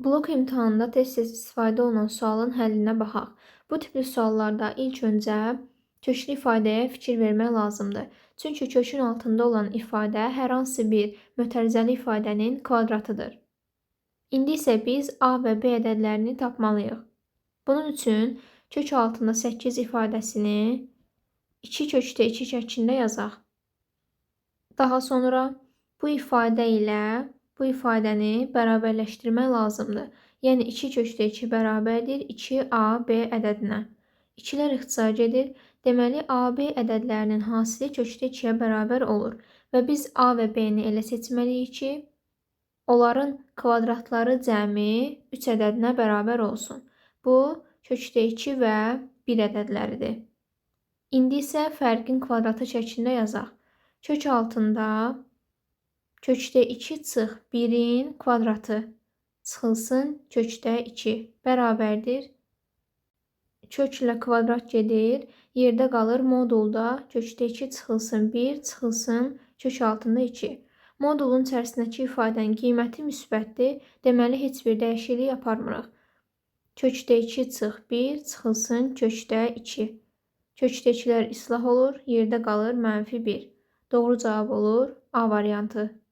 Blok imtahanında tez-tez istifadə olunan sualın həllinə baxaq. Bu tipli suallarda ilk öncə köklü ifadəyə fikir vermək lazımdır. Çünki kökün altında olan ifadə hər hansı bir mötərizəli ifadənin kvadratıdır. İndi isə biz A və B ədədlərini tapmalıyıq. Bunun üçün kök altında 8 ifadəsini 2 kökdə 2 şəklində yazaq. Daha sonra bu ifadə ilə bu ifadəni bərabərləşdirmək lazımdır. Yəni 2 kökdə 2 bərabərdir 2AB ədədinə. 2-lər ixtisar edir. Deməli, AB ədədlərinin hasili kökdə 2-yə bərabər olur. Və biz A və B-ni elə seçməliyik ki, onların kvadratları cəmi 3 ədədinə bərabər olsun. Bu, kökdə 2 və 1 ədədləridir. İndi isə fərqin kvadratı şəklində yazaq. Kök altında kökdə 2 çıx 1-in kvadratı çıxılsın kökdə 2 bərabərdir. Kök ilə kvadrat gedir, yerdə qalır modulda kökdə 2 çıxılsın 1 çıxılsın kök altında 2. Modulun içərisindəki ifadənin qiyməti müsbətdir, deməli heç bir dəyişiklik aparmırıq. Kökdə 2 çıx 1 çıxılsın kökdə 2. Kökdə 2-lər islah olur, yerdə qalır -1. Doğru cavab olur A variantı.